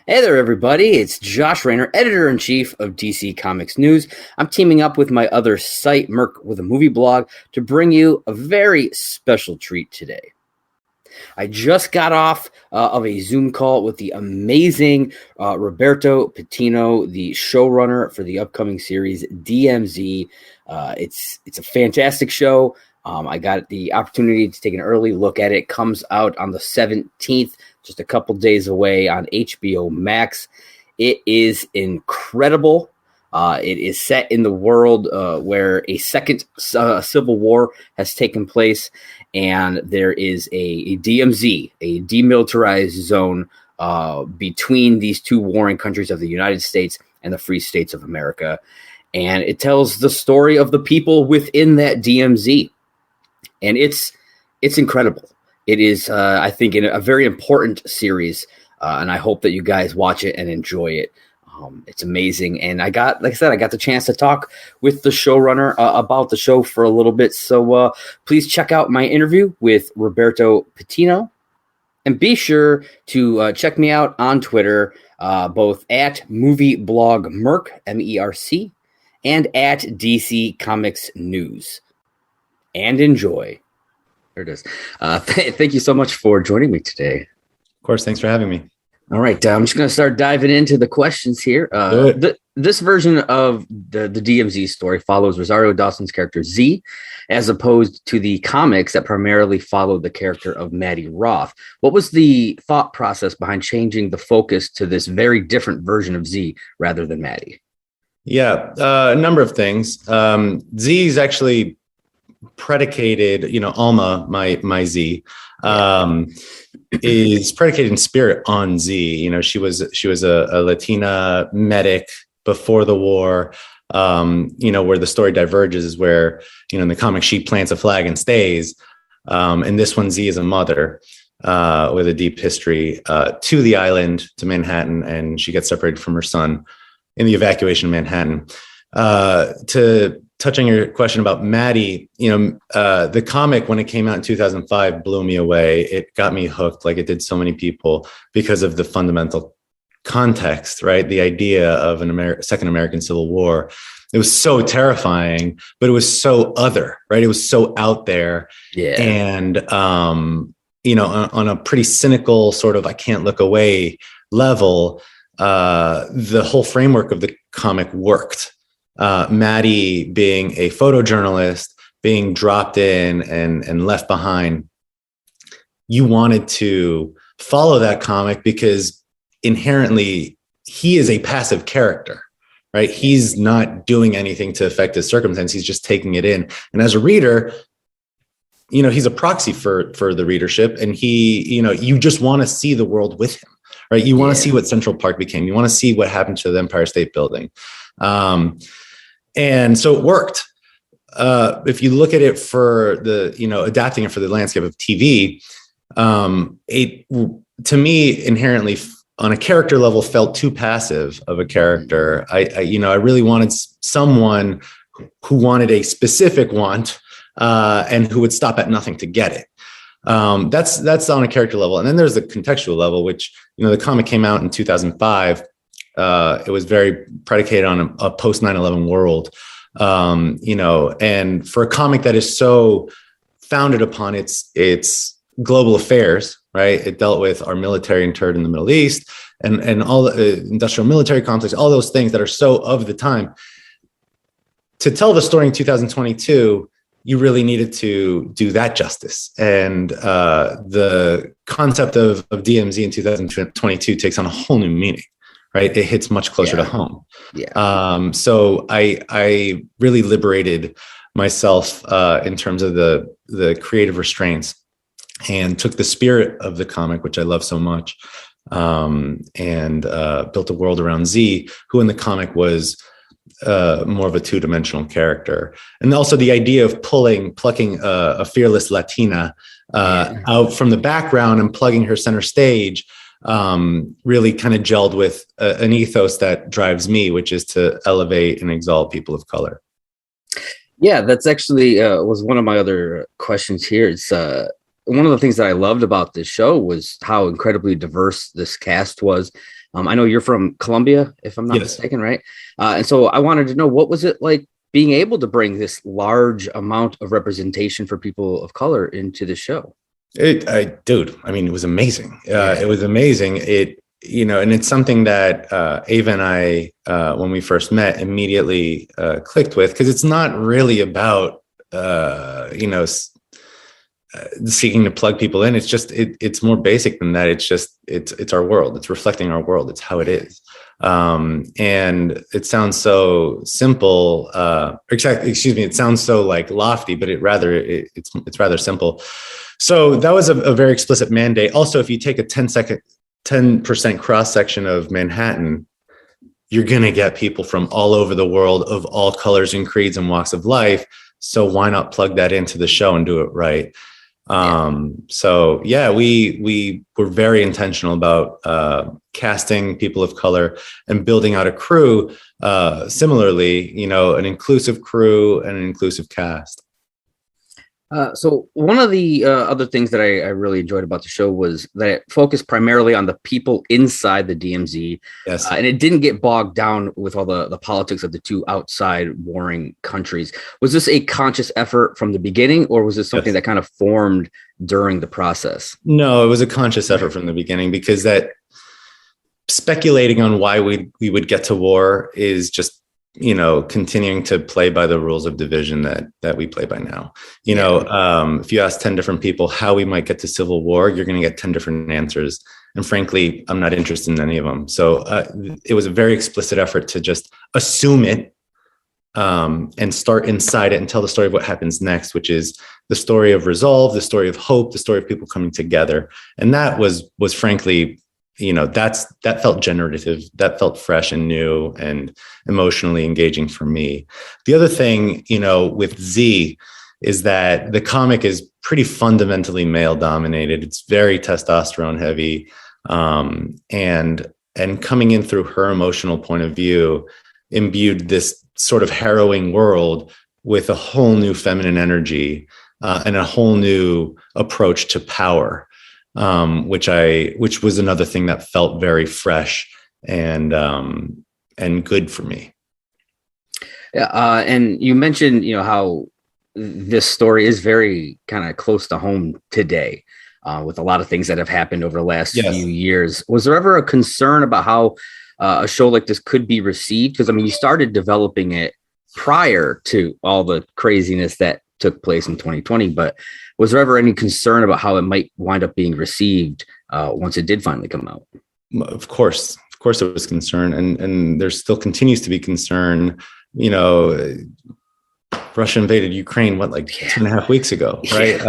Hey there, everybody. It's Josh Rayner, editor-in-chief of DC Comics News. I'm teaming up with my other site, Merc with a Movie Blog, to bring you a very special treat today. I just got off of a Zoom call with the amazing Roberto Patino, the showrunner for the upcoming series DMZ. It's a fantastic show. I got the opportunity to take an early look at it. It comes out on the 17th, just a couple days away on HBO Max. It is incredible. It is set in the world where a second civil war has taken place, and there is a DMZ, a demilitarized zone between these two warring countries of the United States and the Free States of America. And it tells the story of the people within that DMZ. And it's incredible. It is, I think, a very important series, and I hope that you guys watch it and enjoy it. It's amazing, and like I said, I got the chance to talk with the showrunner about the show for a little bit. So please check out my interview with Roberto Patino, and be sure to check me out on Twitter, both at MovieBlogMerc, MERC, and at DC Comics News. And enjoy. There it is. Thank you so much for joining me today. Of course. Thanks for having me. All right. I'm just going to start diving into the questions here. This version of the DMZ story follows Rosario Dawson's character Z, as opposed to the comics that primarily followed the character of Maddie Roth. What was the thought process behind changing the focus to this very different version of Z rather than Maddie? Yeah, a number of things. Z is actually predicated, Alma, my Z, is predicated in spirit on Z. She was a Latina medic before the war. Where the story diverges is where, in the comic, she plants a flag and stays. And this one, Z is a mother with a deep history to the island, to Manhattan, and she gets separated from her son in the evacuation of Manhattan. To touch on your question about Maddie, the comic, when it came out in 2005, blew me away. It got me hooked, like it did so many people, because of the fundamental context, right? The idea of second American Civil War. It was so terrifying, but it was so other, right? It was so out there. Yeah. And, on a pretty cynical sort of, I can't look away level, the whole framework of the comic worked. Maddie being a photojournalist, being dropped in and left behind. You wanted to follow that comic because inherently he is a passive character, right? He's not doing anything to affect his circumstance. He's just taking it in. And as a reader, he's a proxy for the readership, and you just want to see the world with him, right? You want to see what Central Park became. You want to see what happened to the Empire State Building. And so it worked. If you look at it for adapting it for the landscape of TV, it, to me, inherently on a character level, felt too passive of a character. I really wanted someone who wanted a specific want, and who would stop at nothing to get it. That's on a character level. And then there's the contextual level, which, the comic came out in 2005. It was very predicated on a post 9/11 world, and for a comic that is so founded upon its global affairs, right? It dealt with our military interred in the Middle East and all the industrial military conflicts, all those things that are so of the time. To tell the story in 2022, you really needed to do that justice. And the concept of DMZ in 2022 takes on a whole new meaning. Right, it hits much closer to home. Yeah. So I really liberated myself in terms of the creative restraints, and took the spirit of the comic, which I love so much, and built a world around Z, who in the comic was more of a two-dimensional character. And also the idea of plucking a fearless Latina out from the background and plugging her center stage really kind of gelled with an ethos that drives me, which is to elevate and exalt people of color. Yeah, that's actually was one of my other questions here. It's one of the things that I loved about this show was how incredibly diverse this cast was. I know you're from Colombia, if I'm not Yes. mistaken, right? And so I wanted to know, what was it like being able to bring this large amount of representation for people of color into the show? Dude, I mean, it was amazing. Yeah. It was amazing. And it's something that Ava and I, when we first met, immediately clicked with, because it's not really about, seeking to plug people in. It's just, it's more basic than that. It's our world. It's reflecting our world. It's how it is. And it sounds so simple. Excuse me. It sounds so like lofty, but it's rather simple. So that was a very explicit mandate. Also, if you take a 10% cross section of Manhattan, you're going to get people from all over the world of all colors and creeds and walks of life. So why not plug that into the show and do it right? So yeah, we were very intentional about casting people of color and building out a crew. Similarly, an inclusive crew and an inclusive cast. So one of the other things that I really enjoyed about the show was that it focused primarily on the people inside the DMZ. Yes. And it didn't get bogged down with all the politics of the two outside warring countries. Was this a conscious effort from the beginning, or was this something that kind of formed during the process? No, it was a conscious effort from the beginning, because that speculating on why we would get to war is just, continuing to play by the rules of division that we play by now. If you ask 10 different people how we might get to civil war, you're going to get 10 different answers. And frankly, I'm not interested in any of them. So it was a very explicit effort to just assume it, and start inside it and tell the story of what happens next, which is the story of resolve, the story of hope, the story of people coming together. And that was frankly, that felt generative, that felt fresh and new and emotionally engaging for me. The other thing, with Z, is that the comic is pretty fundamentally male dominated. It's very testosterone heavy. And coming in through her emotional point of view, imbued this sort of harrowing world with a whole new feminine energy, and a whole new approach to power. Which was another thing that felt very fresh and good for me. Yeah, and you mentioned, how this story is very kind of close to home today, with a lot of things that have happened over the last few years. Was there ever a concern about how a show like this could be received? Because you started developing it prior to all the craziness that took place in 2020, but was there ever any concern about how it might wind up being received once it did finally come out? Of course there was concern, and there still continues to be concern. Russia invaded Ukraine, 2.5 weeks ago, right?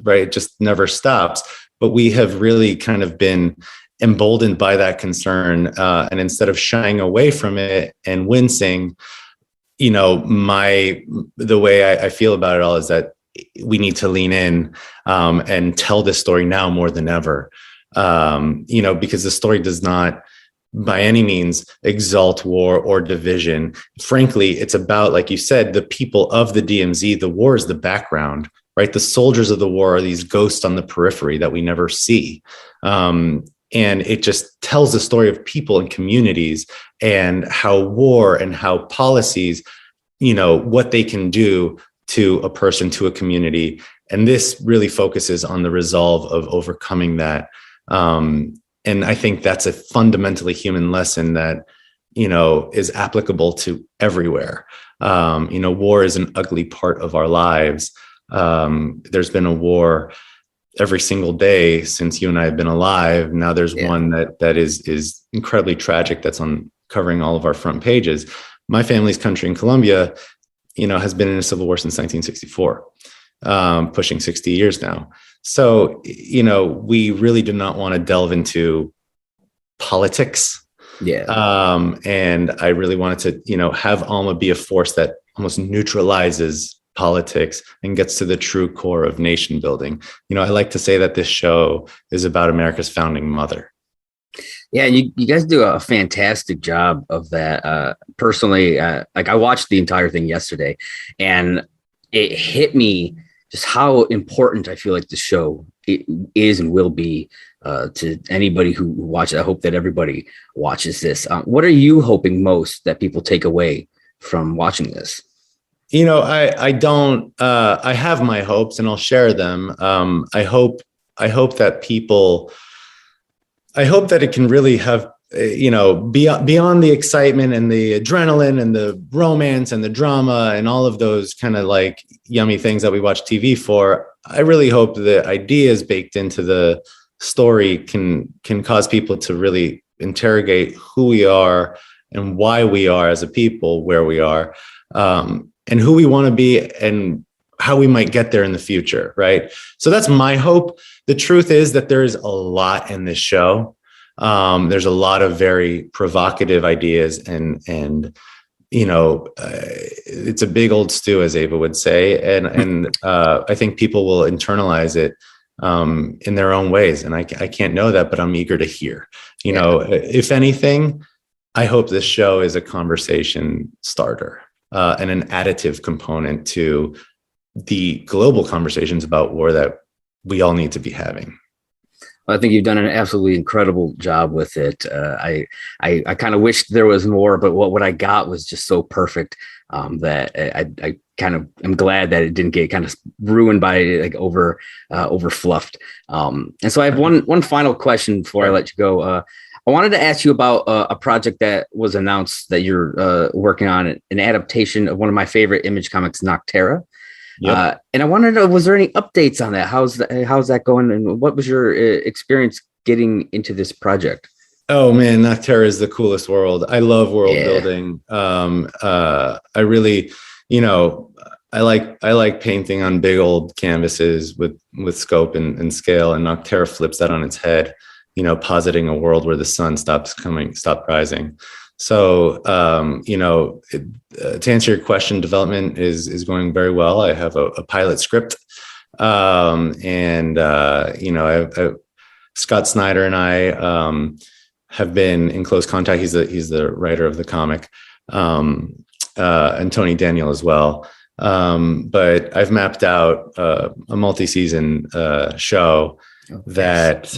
Right. It just never stops. But we have really kind of been emboldened by that concern. And instead of shying away from it and wincing, the way I feel about it all is that we need to lean in and tell this story now more than ever. Because the story does not by any means exalt war or division. Frankly, it's about, like you said, the people of the DMZ. The war is the background, right? The soldiers of the war are these ghosts on the periphery that we never see. And it just tells the story of people and communities and how war and how policies, what they can do to a person, to a community. And this really focuses on the resolve of overcoming that. And I think that's a fundamentally human lesson that, is applicable to everywhere. War is an ugly part of our lives. There's been a war every single day since you and I have been alive. Now there's one that is incredibly tragic, that's on covering all of our front pages. My family's country in Colombia, has been in a civil war since 1964, pushing 60 years now. So, we really do not want to delve into politics. Yeah. And I really wanted to, have Alma be a force that almost neutralizes politics and gets to the true core of nation building. I like to say that this show is about America's founding mother. Yeah, you guys do a fantastic job of that. Personally, I watched the entire thing yesterday, and it hit me just how important I feel like the show is and will be to anybody who watches. I hope that everybody watches this. What are you hoping most that people take away from watching this? I don't. I have my hopes, and I'll share them. I hope that people. I hope that it can really have, beyond the excitement and the adrenaline and the romance and the drama and all of those kind of like yummy things that we watch TV for. I really hope the ideas baked into the story can cause people to really interrogate who we are and why we are as a people, where we are, and who we want to be and how we might get there in the future. Right. So that's my hope. The truth is that there's a lot in this show. There's a lot of very provocative ideas and it's a big old stew, as Ava would say. And I think people will internalize it in their own ways. And I can't know that, but I'm eager to hear, if anything, I hope this show is a conversation starter and an additive component to the global conversations about war that we all need to be having. I think you've done an absolutely incredible job with it. I kind of wish there was more, but what I got was just so perfect that I kind of am glad that it didn't get kind of ruined by like over fluffed. And so I have one final question before I let you go. I wanted to ask you about a project that was announced that you're working on, an adaptation of one of my favorite Image comics, Nocterra. Yep. And I wanted to know, was there any updates on that? How's that going? And what was your experience getting into this project? Oh man, Nocterra is the coolest world. I love world building. I really, I like painting on big old canvases with scope and scale, and Nocterra flips that on its head, positing a world where the sun stopped rising. So, to answer your question, development is going very well. I have a pilot script, Scott Snyder and I have been in close contact. He's the writer of the comic, and Tony Daniel as well. But I've mapped out a multi-season show that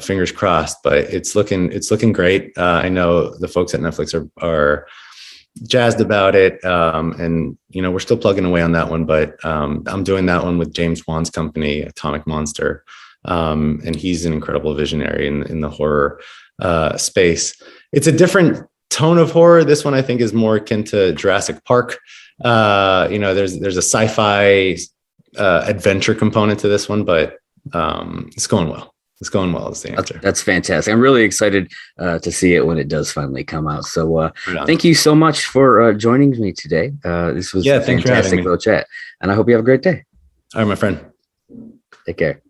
fingers crossed, but it's looking great. I know the folks at Netflix are jazzed about it. And we're still plugging away on that one, but I'm doing that one with James Wan's company, Atomic Monster. And he's an incredible visionary in the horror space. It's a different tone of horror. This one I think is more akin to Jurassic Park. There's a sci-fi adventure component to this one, but it's going well. It's going well is the answer. That's fantastic. I'm really excited to see it when it does finally come out. So thank you so much for joining me today. This was a fantastic little chat, and I hope you have a great day. All right, my friend. Take care.